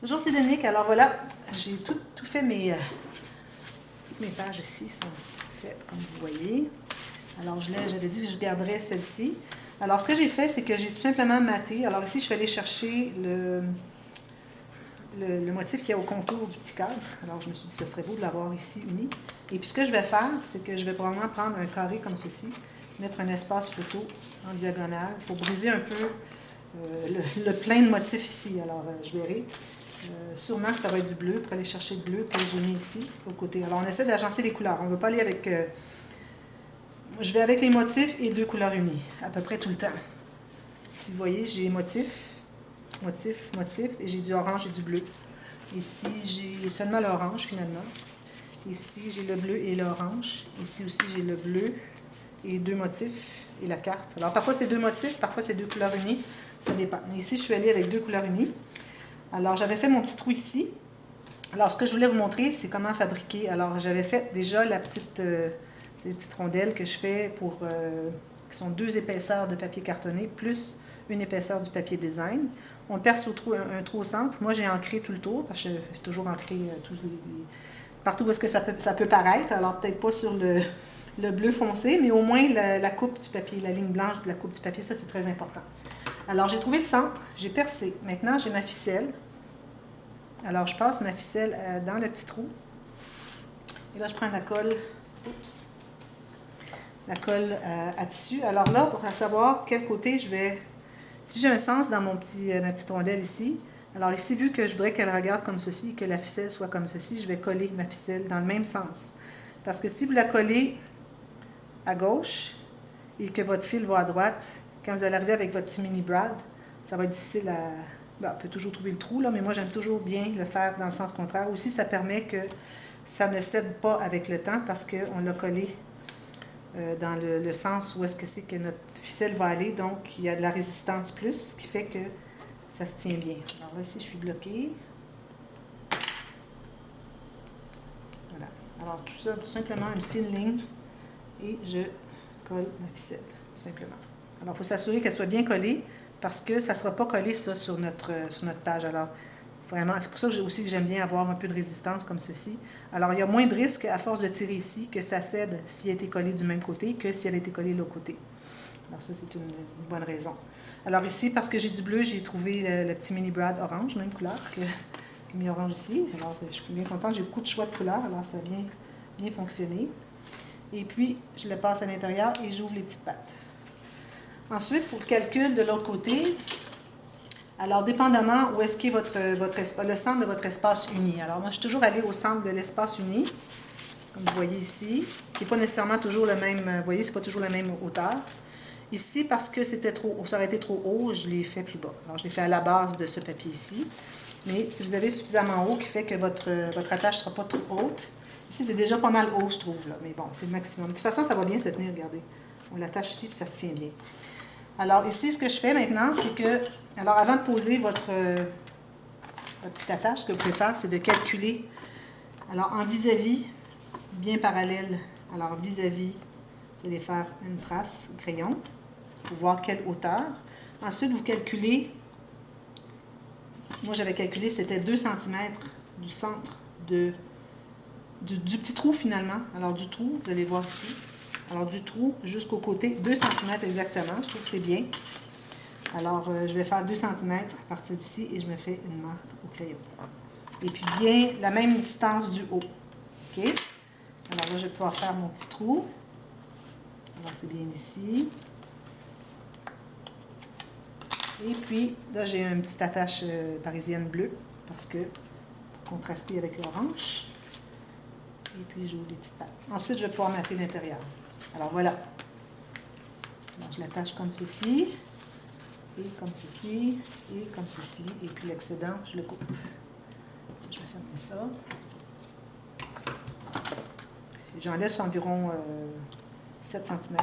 Bonjour, c'est Dominique. Alors voilà, j'ai tout fait toutes mes pages ici sont faites comme vous voyez. Alors j'avais dit que je garderais celle-ci. Alors ce que j'ai fait, c'est que j'ai tout simplement maté. Alors ici, je suis allée chercher le motif qu'il y a au contour du petit cadre. Alors je me suis dit que ce serait beau de l'avoir ici uni. Et puis ce que je vais faire, c'est que je vais probablement prendre un carré comme ceci, mettre un espace photo en diagonale pour briser un peu le plein de motifs ici. Alors je verrai. Sûrement que ça va être du bleu pour aller chercher le bleu que j'ai mis ici au côté. Alors on essaie d'agencer les couleurs. On ne veut pas aller avec... je vais avec les motifs et deux couleurs unies, à peu près tout le temps. Ici vous voyez, j'ai motif, motif, motif, et j'ai du orange et du bleu. Ici j'ai seulement l'orange finalement. Ici j'ai le bleu et l'orange. Ici aussi j'ai le bleu et deux motifs et la carte. Alors parfois c'est deux motifs, parfois c'est deux couleurs unies, ça dépend. Mais ici je suis allée avec deux couleurs unies. Alors, j'avais fait mon petit trou ici. Alors, ce que je voulais vous montrer, c'est comment fabriquer. Alors, j'avais fait déjà ces petites rondelles que je fais qui sont 2 épaisseurs de papier cartonné plus une épaisseur du papier design. On perce un trou au centre. Moi, j'ai ancré tout le tour, parce que j'ai toujours ancré partout où est-ce que ça peut paraître. Alors, peut-être pas sur le bleu foncé, mais au moins la coupe du papier, la ligne blanche de la coupe du papier, ça, c'est très important. Alors, j'ai trouvé le centre, j'ai percé. Maintenant, j'ai ma ficelle. Alors, je passe ma ficelle dans le petit trou. Et là, je prends la colle. Oups. La colle à tissu. Alors là, pour savoir quel côté je vais... Si j'ai un sens dans ma petite rondelle ici, alors ici, vu que je voudrais qu'elle regarde comme ceci et que la ficelle soit comme ceci, je vais coller ma ficelle dans le même sens. Parce que si vous la collez à gauche et que votre fil va à droite, quand vous allez arriver avec votre petit mini brad, ça va être difficile à... Bon, on peut toujours trouver le trou, là, mais moi, j'aime toujours bien le faire dans le sens contraire. Aussi, ça permet que ça ne cède pas avec le temps parce qu'on l'a collé dans le sens où est-ce que c'est que notre ficelle va aller. Donc, il y a de la résistance plus, ce qui fait que ça se tient bien. Alors là, ici, je suis bloquée. Voilà. Alors, tout ça, tout simplement une fine ligne et je colle ma ficelle, tout simplement. Alors, il faut s'assurer qu'elle soit bien collée parce que ça ne sera pas collé, ça, sur notre page. Alors, vraiment, c'est pour ça que j'aime bien avoir un peu de résistance comme ceci. Alors, il y a moins de risque à force de tirer ici que ça cède s'il a été collé du même côté que si elle a été collée de l'autre côté. Alors, ça, c'est une bonne raison. Alors, ici, parce que j'ai du bleu, j'ai trouvé le petit mini brad orange, même couleur que mes oranges ici. Alors, je suis bien contente, j'ai beaucoup de choix de couleurs, alors ça a bien fonctionné. Et puis, je le passe à l'intérieur et j'ouvre les petites pattes. Ensuite, pour le calcul de l'autre côté, alors dépendamment où est-ce qu'est le centre de votre espace uni. Alors moi, je suis toujours allée au centre de l'espace uni, comme vous voyez ici, qui n'est pas nécessairement toujours le même, vous voyez, c'est pas toujours la même hauteur. Ici, parce que ça aurait été trop haut, je l'ai fait plus bas. Alors, je l'ai fait à la base de ce papier ici. Mais si vous avez suffisamment haut, qui fait que votre attache ne sera pas trop haute, ici, c'est déjà pas mal haut, je trouve, là. Mais bon, c'est le maximum. De toute façon, ça va bien se tenir, regardez. On l'attache ici, puis ça se tient bien. Alors ici, ce que je fais maintenant, c'est que, alors avant de poser votre petite attache, ce que vous pouvez faire, c'est de calculer, alors en vis-à-vis, bien parallèle, alors vis-à-vis, vous allez faire une trace au crayon pour voir quelle hauteur. Ensuite, vous calculez, moi j'avais calculé, c'était 2 cm du centre du petit trou finalement. Alors du trou, vous allez voir ici. Alors, du trou jusqu'au côté, 2 cm exactement. Je trouve que c'est bien. Alors, je vais faire 2 cm à partir d'ici et je me fais une marque au crayon. Et puis, bien la même distance du haut. OK? Alors là, je vais pouvoir faire mon petit trou. Alors, c'est bien ici. Et puis, là, j'ai une petite attache parisienne bleue parce que, pour contraster avec l'orange. Et puis, j'ouvre les petites pattes. Ensuite, je vais pouvoir mater l'intérieur. Alors voilà, alors, je l'attache comme ceci, et comme ceci, et comme ceci, et puis l'excédent, je le coupe. Je vais fermer ça. J'en laisse environ 7 cm,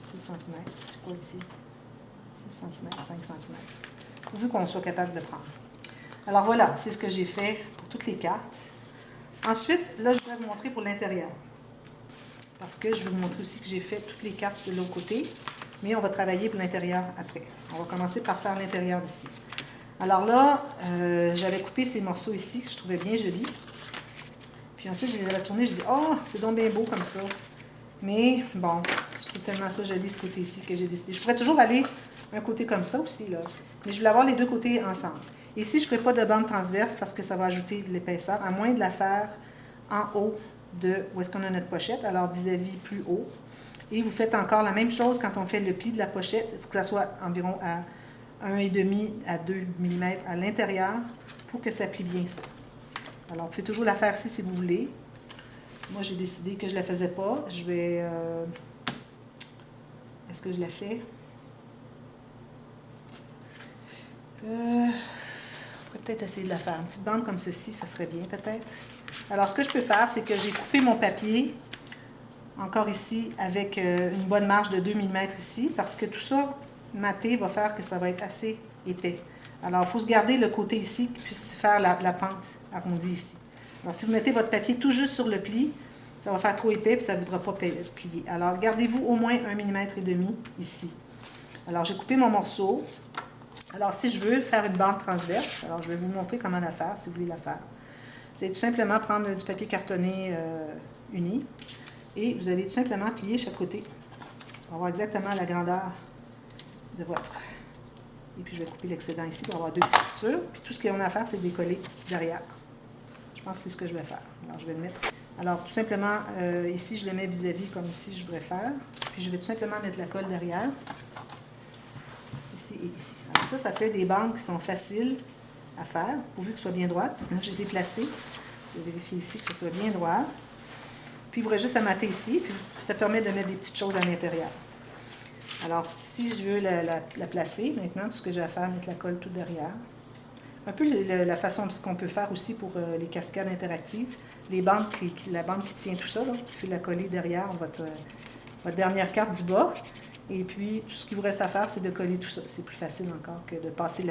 6 cm, c'est quoi ici? 6 cm, 5 cm, vu qu'on soit capable de le prendre. Alors voilà, c'est ce que j'ai fait pour toutes les cartes. Ensuite, là, je vais vous montrer pour l'intérieur. Parce que je vais vous montrer aussi que j'ai fait toutes les cartes de l'autre côté, mais on va travailler pour l'intérieur après. On va commencer par faire l'intérieur d'ici. Alors là, j'avais coupé ces morceaux ici que je trouvais bien jolis. Puis ensuite, je les avais tournés, je dis, oh, c'est donc bien beau comme ça. Mais bon, je trouve tellement ça joli ce côté-ci que j'ai décidé. Je pourrais toujours aller un côté comme ça aussi, là. Mais je voulais avoir les deux côtés ensemble. Ici, je ne ferai pas de bande transverse parce que ça va ajouter de l'épaisseur, à moins de la faire en haut de où est-ce qu'on a notre pochette, alors vis-à-vis plus haut. Et vous faites encore la même chose quand on fait le pli de la pochette. Il faut que ça soit environ à 1,5 à 2 mm à l'intérieur pour que ça plie bien ça. Alors, vous pouvez toujours la faire ici si vous voulez. Moi, j'ai décidé que je ne la faisais pas. Je vais... Est-ce que je la fais? Je pourrais peut-être essayer de la faire. Une petite bande comme ceci, ça serait bien peut-être. Alors, ce que je peux faire, c'est que j'ai coupé mon papier, encore ici, avec une bonne marge de 2 mm ici, parce que tout ça, maté, va faire que ça va être assez épais. Alors, il faut se garder le côté ici qui puisse faire la pente arrondie ici. Alors, si vous mettez votre papier tout juste sur le pli, ça va faire trop épais et ça ne voudra pas plier. Alors, gardez-vous au moins 1,5 mm ici. Alors, j'ai coupé mon morceau. Alors, si je veux faire une bande transverse, alors je vais vous montrer comment la faire, si vous voulez la faire. Vous allez tout simplement prendre du papier cartonné uni et vous allez tout simplement plier chaque côté pour avoir exactement la grandeur de votre. Et puis, je vais couper l'excédent ici pour avoir deux petites coutures. Puis, tout ce qu'on a à faire, c'est de décoller derrière. Je pense que c'est ce que je vais faire. Alors, je vais le mettre. Alors, tout simplement, ici, je le mets vis-à-vis comme ici, je voudrais faire. Puis, je vais tout simplement mettre la colle derrière. Ici et ici. Alors, ça fait des bandes qui sont faciles à faire, pourvu que ce soit bien droite. J'ai déplacé. Je vais vérifier ici que ce soit bien droit. Puis, il faudrait juste amater ici. Puis, ça permet de mettre des petites choses à l'intérieur. Alors, si je veux la placer, maintenant, tout ce que j'ai à faire, mettre la colle tout derrière. Un peu la façon qu'on peut faire aussi pour les cascades interactives. Les bandes la bande qui tient tout ça, là, puis la coller derrière votre dernière carte du bas. Et puis, tout ce qu'il vous reste à faire, c'est de coller tout ça. C'est plus facile encore que de passer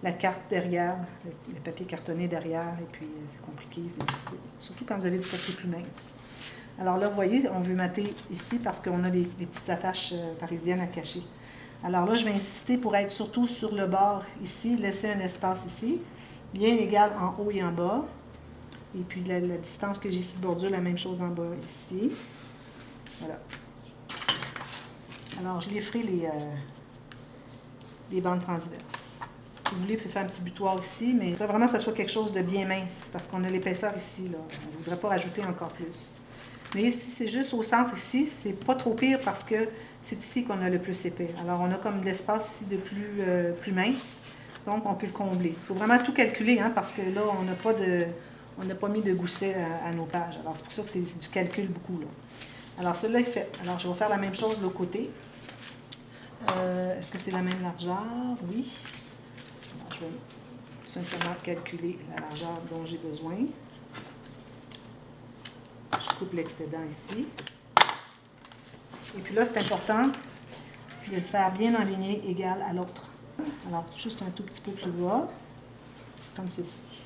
la carte derrière, le papier cartonné derrière, et puis c'est compliqué, c'est difficile. Surtout quand vous avez du papier plus mince. Alors là, vous voyez, on veut mater ici parce qu'on a les petites attaches parisiennes à cacher. Alors là, je vais insister pour être surtout sur le bord ici, laisser un espace ici, bien égal en haut et en bas. Et puis la distance que j'ai ici de bordure, la même chose en bas ici. Voilà. Alors, je les ferai les bandes transverses. Si vous voulez, vous pouvez faire un petit butoir ici, mais il faudrait vraiment que ça soit quelque chose de bien mince, parce qu'on a l'épaisseur ici, là. On ne voudrait pas rajouter encore plus. Mais si c'est juste au centre ici, c'est pas trop pire parce que c'est ici qu'on a le plus épais. Alors, on a comme de l'espace ici de plus mince, donc on peut le combler. Il faut vraiment tout calculer, hein, parce que là, on n'a pas mis de gousset à nos pages. Alors, c'est pour ça que c'est du calcul beaucoup, là. Alors, celle-là est faite. Alors, je vais faire la même chose de l'autre côté. Est-ce que c'est la même largeur? Oui. Alors, je vais tout simplement calculer la largeur dont j'ai besoin. Je coupe l'excédent ici. Et puis là, c'est important de le faire bien en lignée égale à l'autre. Alors, juste un tout petit peu plus bas, comme ceci.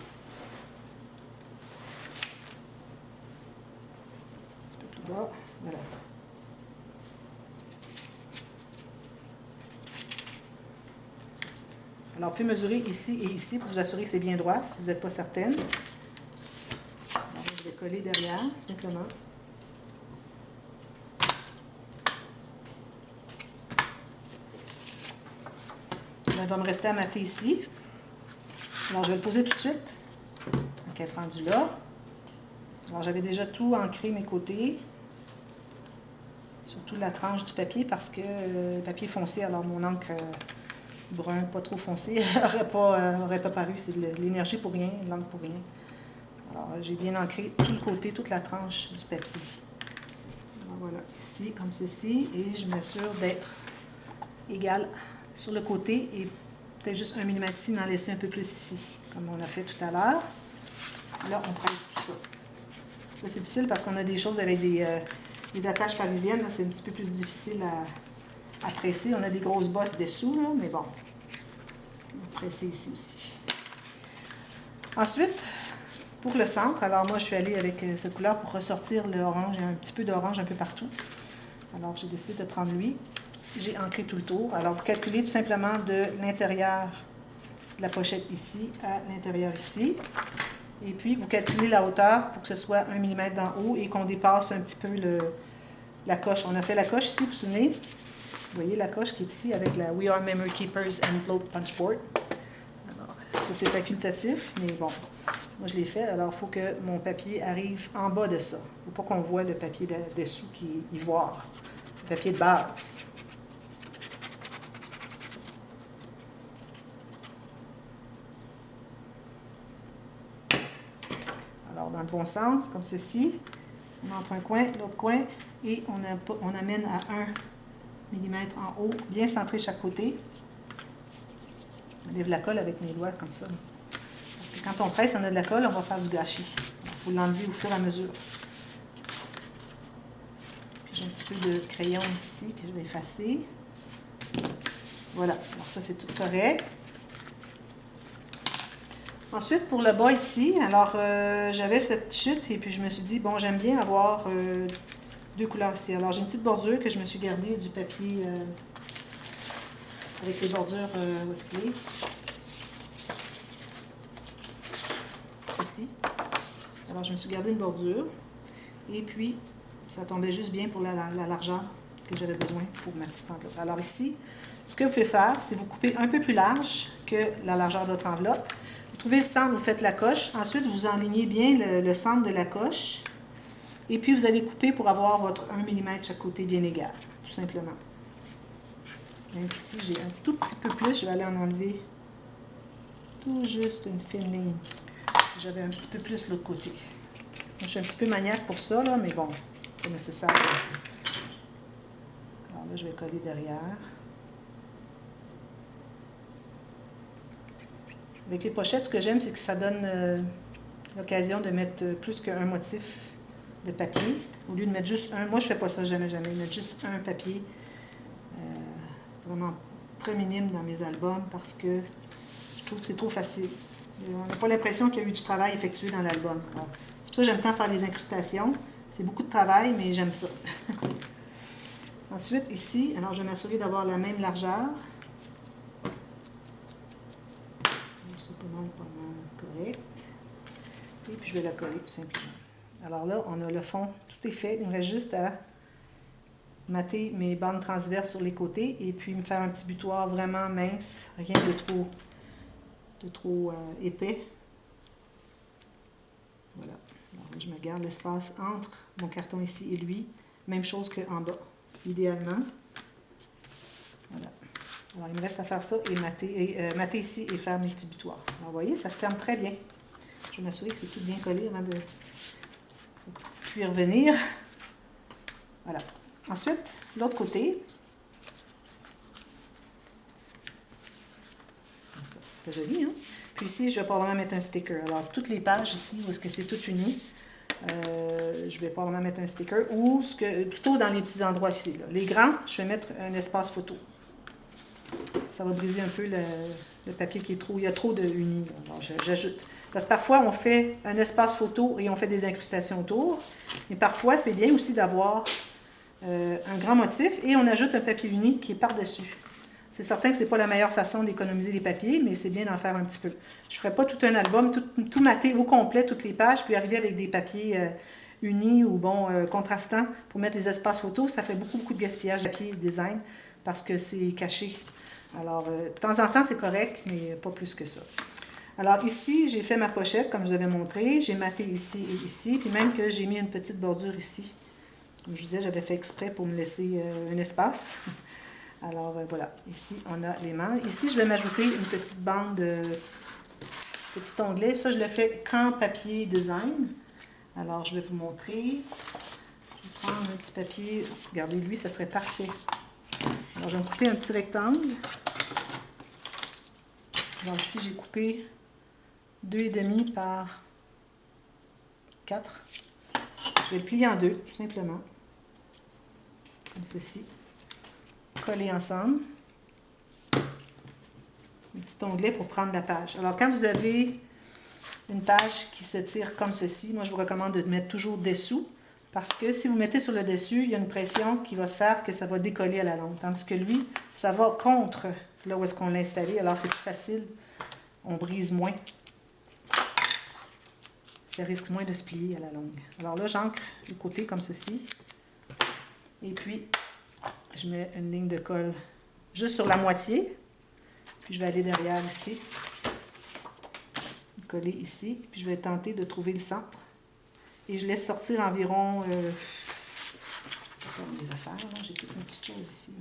Un petit peu plus bas. Voilà. Ceci. Alors, vous pouvez mesurer ici et ici pour vous assurer que c'est bien droit, si vous n'êtes pas certaine. Alors, je vais coller derrière, simplement. Il va me rester à mater ici. Alors, je vais le poser tout de suite. Donc, être rendu là. Alors, j'avais déjà tout ancré mes côtés. Surtout la tranche du papier parce que le papier foncé, alors mon encre brun, pas trop foncé, aurait pas paru. C'est de l'énergie pour rien, de l'encre pour rien. Alors, j'ai bien ancré tout le côté, toute la tranche du papier. Alors, voilà, ici, comme ceci. Et je m'assure d'être égal sur le côté et peut-être juste 1 mm ici, mais en laisser un peu plus ici, comme on a fait tout à l'heure. Là, on presse tout ça. Ça, c'est difficile parce qu'on a des choses avec des attaches parisiennes. C'est un petit peu plus difficile à presser. On a des grosses bosses dessous, là, mais bon, vous pressez ici aussi. Ensuite, pour le centre, alors moi, je suis allée avec cette couleur pour ressortir l'orange. Il y a un petit peu d'orange un peu partout. Alors, j'ai décidé de prendre lui. J'ai ancré tout le tour. Alors, vous calculez tout simplement de l'intérieur de la pochette ici à l'intérieur ici. Et puis, vous calculez la hauteur pour que ce soit 1 mm d'en haut et qu'on dépasse un petit peu la coche. On a fait la coche ici, vous vous souvenez? Vous voyez la coche qui est ici avec la We Are Memory Keepers Envelope Punch Board. Alors, ça, c'est facultatif, mais bon, moi, je l'ai fait. Alors, il faut que mon papier arrive en bas de ça. Il ne faut pas qu'on voit le papier dessous qui est ivoire. Le papier de base. Alors, dans le bon sens, comme ceci, on entre un coin, l'autre coin, et on amène à 1 mm en haut, bien centré chaque côté. On lève la colle avec mes doigts comme ça. Parce que quand on presse, on a de la colle, on va faire du gâchis. Il faut l'enlever au fur et à mesure. Puis j'ai un petit peu de crayon ici que je vais effacer. Voilà, alors ça c'est tout correct. Ensuite, pour le bas ici, alors j'avais cette chute et puis je me suis dit, bon, j'aime bien avoir 2 couleurs ici. Alors j'ai une petite bordure que je me suis gardée du papier avec les bordures, où est-ce qu'il est? Ceci. Alors je me suis gardé une bordure et puis ça tombait juste bien pour la largeur que j'avais besoin pour ma petite enveloppe. Alors ici, ce que vous pouvez faire, c'est vous couper un peu plus large que la largeur de votre enveloppe. Vous trouvez le centre, vous faites la coche. Ensuite, vous enlignez bien le centre de la coche. Et puis, vous allez couper pour avoir votre 1 mm chaque côté bien égal, tout simplement. Donc ici, j'ai un tout petit peu plus. Je vais aller en enlever tout juste une fine ligne. J'avais un petit peu plus l'autre côté. Moi, je suis un petit peu maniaque pour ça, là, mais bon, c'est nécessaire. Alors là, je vais coller derrière. Avec les pochettes, ce que j'aime, c'est que ça donne l'occasion de mettre plus qu'un motif de papier. Au lieu de mettre juste un, moi je ne fais pas ça jamais, mettre juste un papier vraiment très minime dans mes albums parce que je trouve que c'est trop facile. On n'a pas l'impression qu'il y a eu du travail effectué dans l'album. C'est pour ça que j'aime tant faire les incrustations. C'est beaucoup de travail, mais j'aime ça. Ensuite, ici, alors je vais m'assurer d'avoir la même largeur. C'est pas mal correct. Et puis je vais la coller tout simplement. Alors là, on a le fond, tout est fait. Il me reste juste à mater mes bandes transverses sur les côtés et puis me faire un petit butoir vraiment mince, rien de trop épais. Voilà. Alors là, je me garde l'espace entre mon carton ici et lui. Même chose qu'en bas, idéalement. Voilà. Alors, il me reste à faire ça et mater ici et faire mes petits butoirs. Alors, vous voyez, ça se ferme très bien. Je vais m'assurer que c'est tout bien collé avant de puis revenir. Voilà. Ensuite, l'autre côté. Comme ça. C'est joli, hein? Puis ici, je vais probablement mettre un sticker. Alors, toutes les pages ici, où est-ce que c'est tout uni, je vais probablement mettre un sticker. Ou plutôt dans les petits endroits ici. Là. Les grands, je vais mettre un espace photo. Ça va briser un peu le papier qui est trop... Il y a trop de uni. Alors, j'ajoute. Parce que parfois, on fait un espace photo et on fait des incrustations autour. Mais parfois, c'est bien aussi d'avoir un grand motif et on ajoute un papier uni qui est par-dessus. C'est certain que ce n'est pas la meilleure façon d'économiser les papiers, mais c'est bien d'en faire un petit peu. Je ne ferai pas tout un album, tout mater au complet, toutes les pages, puis arriver avec des papiers unis ou contrastants pour mettre les espaces photos. Ça fait beaucoup de gaspillage de papier design parce que c'est caché. Alors, de temps en temps, c'est correct, mais pas plus que ça. Alors ici, j'ai fait ma pochette, comme je vous avais montré. J'ai maté ici et ici, puis même que j'ai mis une petite bordure ici. Comme je vous disais, j'avais fait exprès pour me laisser un espace. Alors voilà, ici, on a les mains. Ici, je vais m'ajouter une petite bande de petit onglet. Ça, je le fais qu'en papier design. Alors, je vais vous montrer. Je vais prendre un petit papier. Regardez, lui, ça serait parfait. Alors, je vais me couper un petit rectangle. Alors ici, j'ai coupé 2,5 par 4. Je vais le plier en deux, tout simplement. Comme ceci. Coller ensemble. Un petit onglet pour prendre la page. Alors, quand vous avez une page qui se tire comme ceci, moi, je vous recommande de mettre toujours dessous. Parce que si vous mettez sur le dessus, il y a une pression qui va se faire que ça va décoller à la longue. Tandis que lui, ça va contre là où est-ce qu'on l'a installé. Alors, c'est plus facile on brise moins. Ça risque moins de se plier à la longue. Alors là, j'ancre le côté comme ceci. Et puis, je mets une ligne de colle juste sur la moitié. Puis je vais aller derrière ici. Coller ici. Puis je vais tenter de trouver le centre. Et je laisse sortir environ... je vais faire mes affaires. J'ai toutes mes petites choses ici.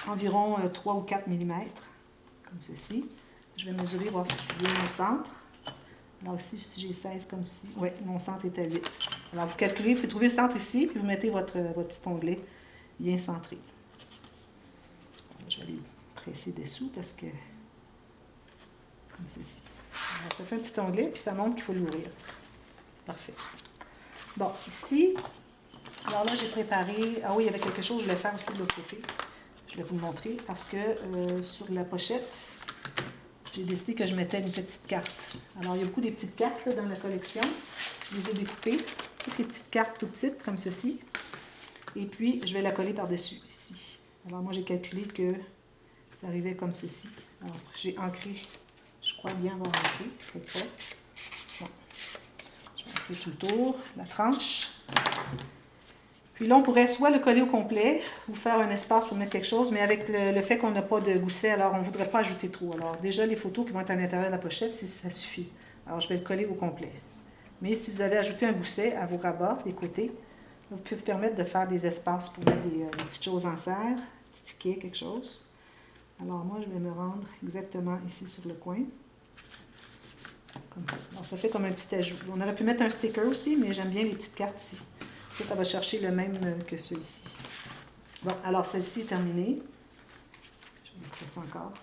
Environ 3 ou 4 mm. Comme ceci. Je vais mesurer, voir si je suis bien au centre. Alors ici, si j'ai 16 comme ci, oui, mon centre est à 8. Alors vous calculez, vous pouvez trouver le centre ici, puis vous mettez votre petit onglet bien centré. Je vais aller presser dessous parce que, comme ceci. Alors, ça fait un petit onglet, puis ça montre qu'il faut l'ouvrir. Parfait. Bon, ici, alors là, j'ai préparé... Ah oui, il y avait quelque chose que je voulais faire aussi de l'autre côté. Je vais vous le montrer parce que sur la pochette, j'ai décidé que je mettais une petite carte. Alors, il y a beaucoup des petites cartes là, dans la collection. Je les ai découpées. Toutes les petites cartes tout petites, comme ceci. Et puis, je vais la coller par-dessus, ici. Alors, moi, j'ai calculé que ça arrivait comme ceci. Alors, j'ai ancré, je crois bien avoir ancré. Bon. Je vais ancrer tout le tour, la tranche. Puis là, on pourrait soit le coller au complet ou faire un espace pour mettre quelque chose, mais avec le fait qu'on n'a pas de gousset, alors on ne voudrait pas ajouter trop. Alors déjà, les photos qui vont être à l'intérieur de la pochette, ça suffit. Alors je vais le coller au complet. Mais si vous avez ajouté un gousset à vos rabats, des côtés, vous pouvez vous permettre de faire des espaces pour mettre des petites choses en serre, des petits tickets, quelque chose. Alors moi, je vais me rendre exactement ici sur le coin. Comme ça. Alors ça fait comme un petit ajout. On aurait pu mettre un sticker aussi, mais j'aime bien les petites cartes ici. Ça va chercher le même que ceux-ci. Bon, alors celle-ci est terminée. Je vais mettre ça encore.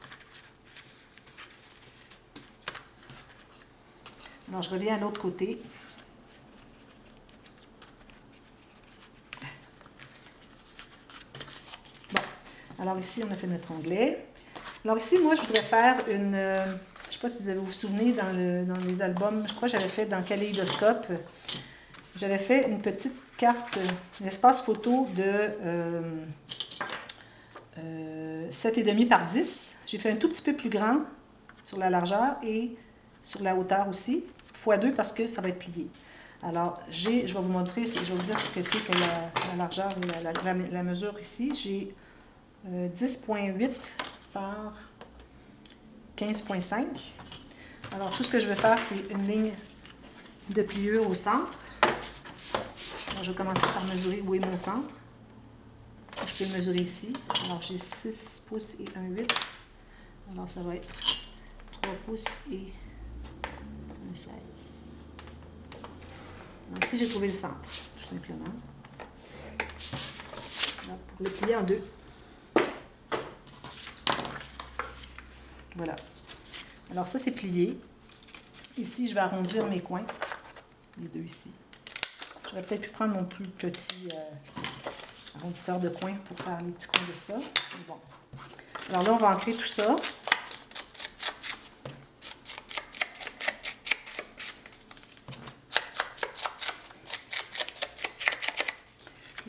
Alors je reviens à l'autre côté. Bon, alors ici on a fait notre onglet. Alors ici, moi je voudrais faire une... je ne sais pas si vous vous souvenez dans les albums, je crois que j'avais fait dans Kaléidoscope. J'avais fait une petite carte, un espace photo de 7,5 par 10. J'ai fait un tout petit peu plus grand sur la largeur et sur la hauteur aussi, x2 parce que ça va être plié. Alors, je vais vous montrer, je vais vous dire ce que c'est que la largeur et la mesure ici. J'ai 10,8 par 15,5. Alors, tout ce que je vais faire, c'est une ligne de pliure au centre. Alors, je vais commencer par mesurer où est mon centre. Je peux le mesurer ici. Alors, j'ai 6 pouces et 1 8. Alors, ça va être 3 pouces et 1 16. Alors, ici, j'ai trouvé le centre, tout simplement. Alors, pour le plier en deux. Voilà. Alors, ça, c'est plié. Ici, je vais arrondir mes coins. Les deux ici. J'aurais peut-être pu prendre mon plus petit arrondisseur de coin pour faire les petits coins de ça. Bon. Alors là, on va ancrer tout ça.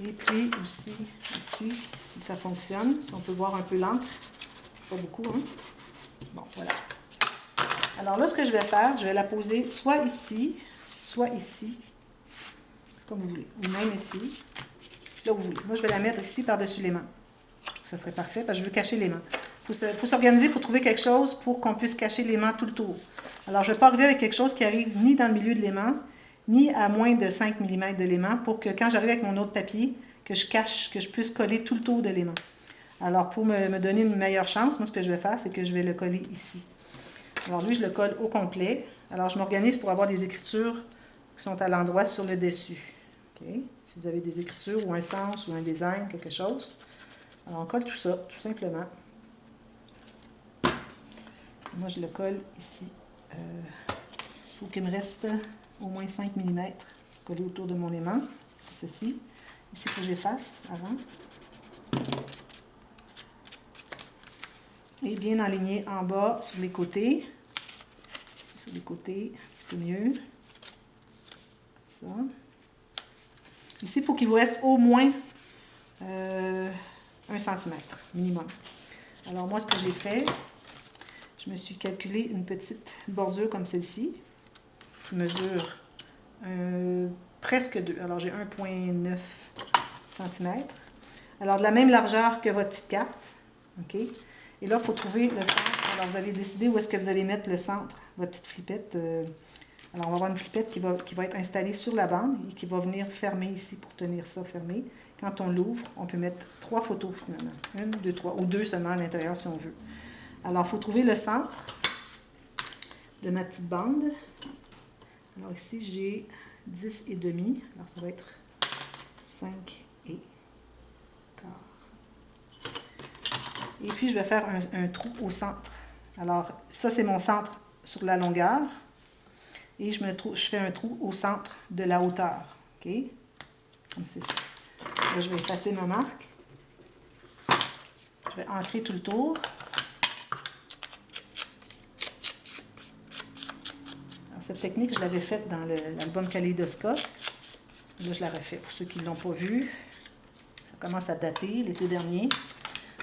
Et puis aussi, ici, si ça fonctionne, si on peut voir un peu l'encre. Pas beaucoup, hein? Bon, voilà. Alors là, ce que je vais faire, je vais la poser soit ici, comme vous voulez, ou même ici, là où vous voulez. Moi, je vais la mettre ici par-dessus les mains. Je trouve que ça serait parfait parce que je veux cacher les mains. Il faut s'organiser pour trouver quelque chose pour qu'on puisse cacher les mains tout le tour. Alors, je ne vais pas arriver avec quelque chose qui arrive ni dans le milieu de l'aimant, ni à moins de 5 mm de l'aimant pour que quand j'arrive avec mon autre papier, que je cache, que je puisse coller tout le tour de l'aimant. Alors, pour me donner une meilleure chance, moi, ce que je vais faire, c'est que je vais le coller ici. Alors, lui, je le colle au complet. Alors, je m'organise pour avoir des écritures qui sont à l'endroit sur le dessus. Okay. Si vous avez des écritures ou un sens ou un design, quelque chose. Alors, on colle tout ça, tout simplement. Moi, je le colle ici. Il faut qu'il me reste au moins 5 mm collé autour de mon aimant. Ceci. Ici, il faut que j'efface avant. Et bien aligné en bas sur les côtés. Sur les côtés, un petit peu mieux. Comme ça. Ici, il faut qu'il vous reste au moins 1 cm minimum. Alors moi, ce que j'ai fait, je me suis calculé une petite bordure comme celle-ci, qui mesure presque 2. Alors, j'ai 1,9 cm. Alors, de la même largeur que votre petite carte. OK? Et là, il faut trouver le centre. Alors, vous allez décider où est-ce que vous allez mettre le centre, votre petite flippette. Alors, on va avoir une flippette qui va être installée sur la bande et qui va venir fermer ici pour tenir ça fermé. Quand on l'ouvre, on peut mettre 3 photos finalement. 1, 2, 3, ou 2 seulement à l'intérieur si on veut. Alors, il faut trouver le centre de ma petite bande. Alors ici, j'ai 10 et demi. Alors, ça va être 5 et quart. Et puis, je vais faire un trou au centre. Alors, ça, c'est mon centre sur la longueur. Et je fais un trou au centre de la hauteur. OK? Comme ceci. Là, je vais effacer ma marque. Je vais ancrer tout le tour. Alors, cette technique, je l'avais faite dans l'album Kaléidoscope. Là, je la refais pour ceux qui ne l'ont pas vu. Ça commence à dater, l'été dernier.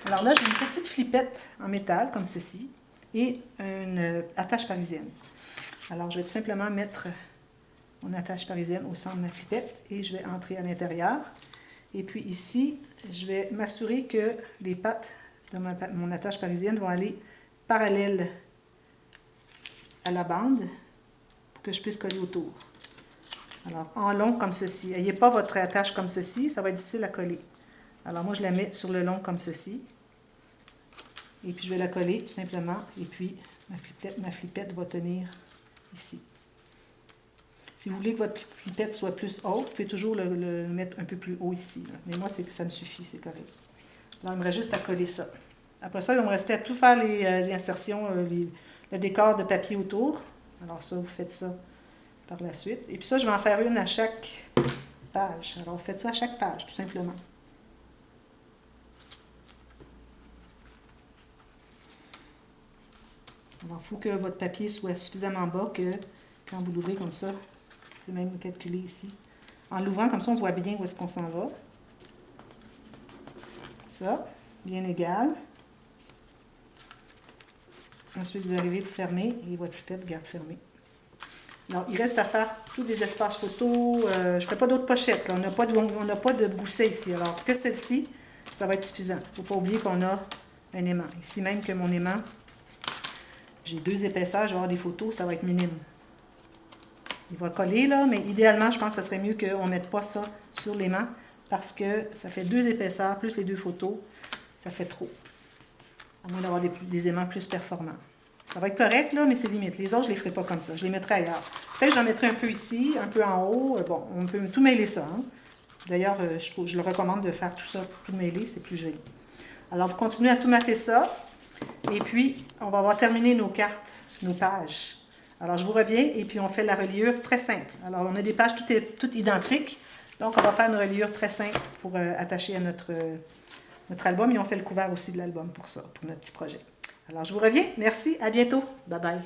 Alors là, j'ai une petite flippette en métal, comme ceci, et une attache parisienne. Alors, je vais tout simplement mettre mon attache parisienne au centre de ma flippette et je vais entrer à l'intérieur. Et puis ici, je vais m'assurer que les pattes de mon attache parisienne vont aller parallèles à la bande pour que je puisse coller autour. Alors, en long comme ceci. N'ayez pas votre attache comme ceci, ça va être difficile à coller. Alors, moi, je la mets sur le long comme ceci. Et puis, je vais la coller tout simplement. Et puis, ma flippette va tenir ici. Si vous voulez que votre flippette soit plus haute, vous pouvez toujours le mettre un peu plus haut ici. Là. Mais moi, ça me suffit, c'est correct. Là, il me reste juste à coller ça. Après ça, il va me rester à tout faire les insertions, le décor de papier autour. Alors ça, vous faites ça par la suite. Et puis ça, je vais en faire une à chaque page. Alors, vous faites ça à chaque page, tout simplement. Alors, il faut que votre papier soit suffisamment bas que quand vous l'ouvrez comme ça, c'est même calculé ici. En l'ouvrant comme ça, on voit bien où est-ce qu'on s'en va. Ça, bien égal. Ensuite, vous arrivez, vous fermez et votre flippette garde fermée. Alors, il reste à faire tous les espaces photos. Je ne fais pas d'autres pochettes. Là. On n'a pas de gousset ici. Alors, que celle-ci, ça va être suffisant. Il ne faut pas oublier qu'on a un aimant. Ici même que mon aimant, j'ai 2 épaisseurs, je vais avoir des photos, ça va être minime. Il va coller là, mais idéalement, je pense que ce serait mieux qu'on ne mette pas ça sur l'aimant parce que ça fait 2 épaisseurs plus les 2 photos, ça fait trop. À moins d'avoir des aimants plus performants. Ça va être correct, là, mais c'est limite. Les autres, je ne les ferai pas comme ça. Je les mettrai ailleurs. Peut-être que j'en mettrai un peu ici, un peu en haut. Bon, on peut tout mêler ça. Hein? D'ailleurs, je le recommande de faire tout ça, tout mêler, c'est plus joli. Alors, vous continuez à tout mater ça. Et puis, on va avoir terminé nos cartes, nos pages. Alors, je vous reviens et puis on fait la reliure très simple. Alors, on a des pages toutes identiques. Donc, on va faire une reliure très simple pour attacher à notre album. Et on fait le couvert aussi de l'album pour ça, pour notre petit projet. Alors, je vous reviens. Merci. À bientôt. Bye bye.